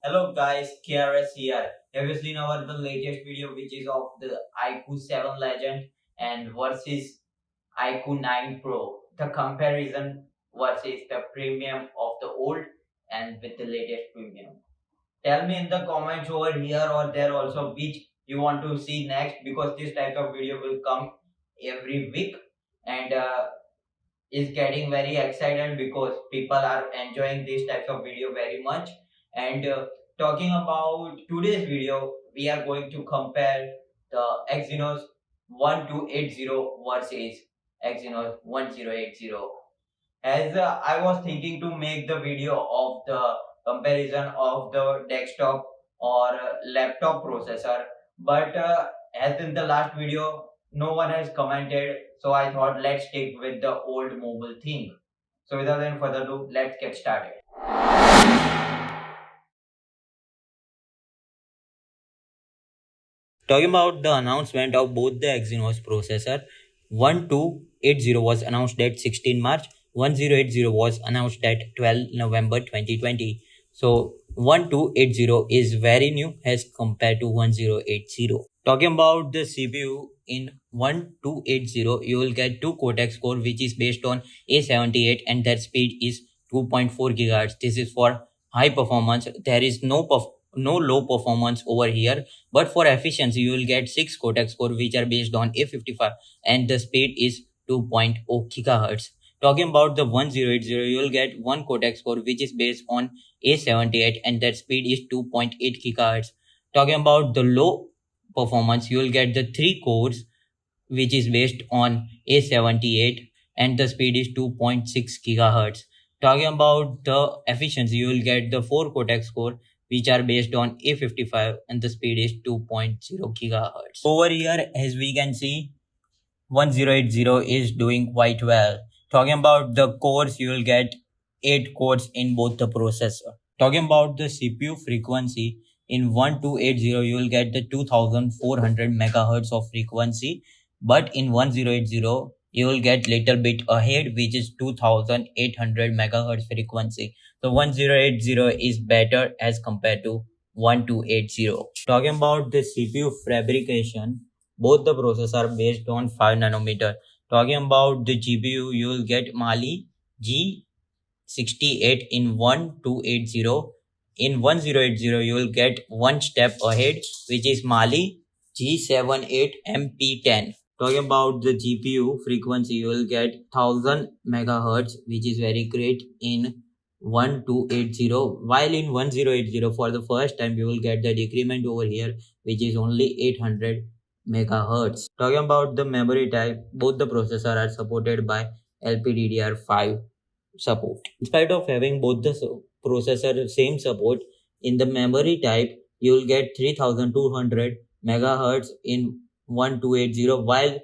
Hello guys, KRS here. Have you seen the latest video which is of the iQOO 7 Legend and versus iQOO 9 Pro? The comparison versus the premium of the old and with the latest premium. Tell me in the comments over here or there also which you want to see next, because this type of video will come every week and is getting very excited because people are enjoying these types of video very much. And talking about today's video, we are going to compare the Exynos 1280 versus Exynos 1080. As I was thinking to make the video of the comparison of the desktop or laptop processor, but as in the last video no one has commented, so I thought let's stick with the old mobile thing. So without any further ado, let's get started. Talking about the announcement of both the Exynos processor, 1280 was announced at 16 March, 1080 was announced at 12 November 2020. So 1280 is very new as compared to 1080. Talking about the CPU, in 1280 you will get 2 Cortex core which is based on A78 and their speed is 2.4 GHz. This is for high performance. There is no low performance over here, but for efficiency you will get 6 Cortex core which are based on A55 and the speed is 2.0 GHz. Talking about the 1080, you will get 1 Cortex core which is based on A78 and that speed is 2.8 GHz. Talking about the low performance, you will get the 3 cores which is based on A78 and the speed is 2.6 GHz. Talking about the efficiency, you will get the 4 Cortex core which are based on A55 and the speed is 2.0 GHz. Over here, as we can see, 1080 is doing quite well. Talking about the cores, you will get 8 cores in both the processor. Talking about the CPU frequency, in 1280 you will get the 2400 megahertz of frequency, but in 1080 you will get little bit ahead which is 2800 megahertz frequency. So 1080 is better as compared to 1280. Talking about the CPU fabrication, both the processors are based on 5 nanometer. Talking about the GPU, you will get Mali G68 in 1280. In 1080, you will get one step ahead, which is Mali G78 MP10. Talking about the GPU frequency, you will get 1000 megahertz, which is very great in 1280, while in 1080 for the first time you will get the decrement over here which is only 800 megahertz. Talking about the memory type, both the processor are supported by LPDDR5 support. In spite of having both the processor same support, in the memory type you will get 3200 megahertz in 1280, while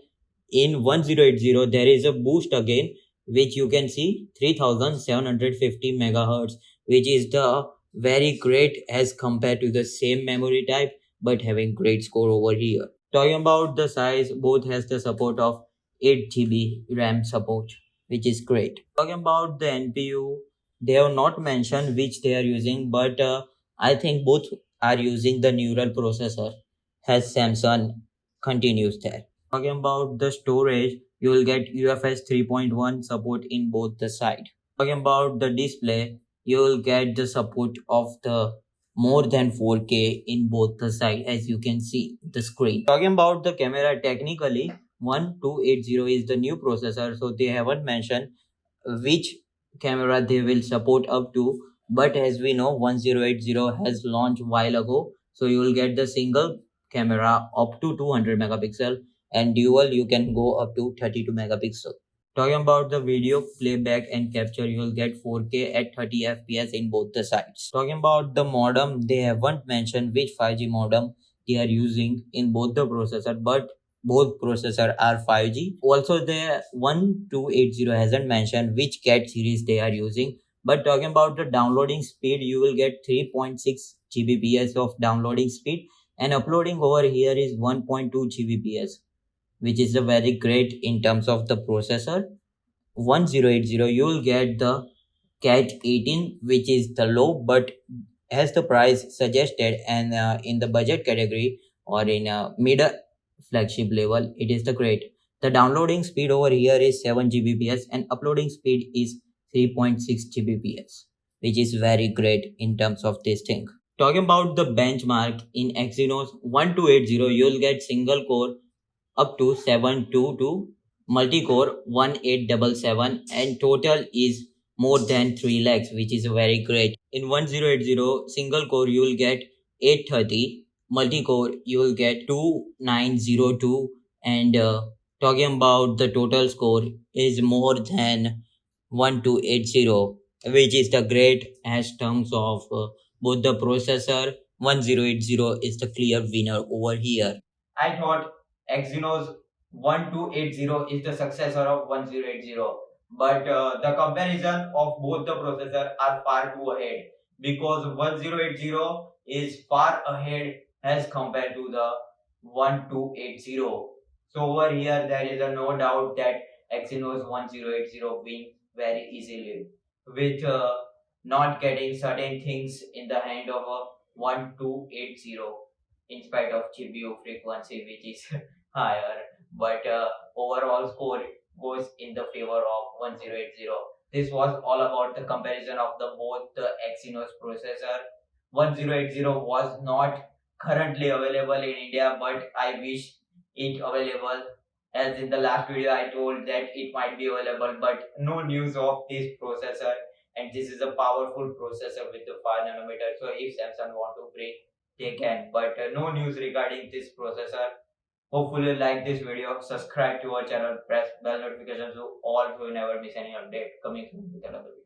in 1080 there is a boost again which you can see 3750 megahertz, which is the very great as compared to the same memory type but having great score over here. Talking about the size, both has the support of 8 GB RAM support, which is great. Talking about the NPU, they have not mentioned which they are using, but I think both are using the neural processor as Samsung continues there. Talking about the storage, you will get UFS 3.1 support in both the side. Talking about the display, you will get the support of the more than 4K in both the side, as you can see the screen. Talking about the camera, technically 1280 is the new processor, so they haven't mentioned which camera they will support up to, but as we know 1080 has launched while ago, so you will get the single camera up to 200 megapixel and dual you can go up to 32 megapixel. Talking about the video playback and capture, you will get 4K at 30 fps in both the sides. Talking about the modem, they haven't mentioned which 5G modem they are using in both the processor, but both processor are 5G. Also, the 1280 hasn't mentioned which cat series they are using. But talking about the downloading speed, you will get 3.6 Gbps of downloading speed, and uploading over here is 1.2 Gbps, which is a very great in terms of the processor. 1080 you will get the cat 18, which is the low, but as the price suggested, and in the budget category or in mid flagship level, it is the great. The downloading speed over here is 7 Gbps and uploading speed is 3.6 Gbps, which is very great in terms of this thing. Talking about the benchmark in Exynos 1280, you'll get single core up to 722, multi-core 1877, and total is more than 3 lakhs, which is very great. In 1080 single core you will get 830, multi-core you will get 2902, and talking about the total score is more than 1280, which is the great as terms of both the processor. 1080 is the clear winner over here. I thought Exynos 1280 is the successor of 1080, but the comparison of both the processor are far too ahead, because 1080 is far ahead as compared to the 1280. So over here there is a no doubt that Exynos 1080 wins very easily, with not getting certain things in the hand of a 1280, in spite of GPU frequency which is higher, but overall score goes in the favor of 1080. This was all about the comparison of the both the Exynos processor. 1080 was not currently available in India, but I wish it available. As in the last video I told that it might be available, but no news of this processor, and this is a powerful processor with the 5 nanometer. So if Samsung want to bring, they can, but no news regarding this processor. Hopefully you like this video, subscribe to our channel, press bell notifications so all so you never miss any update coming soon with another video.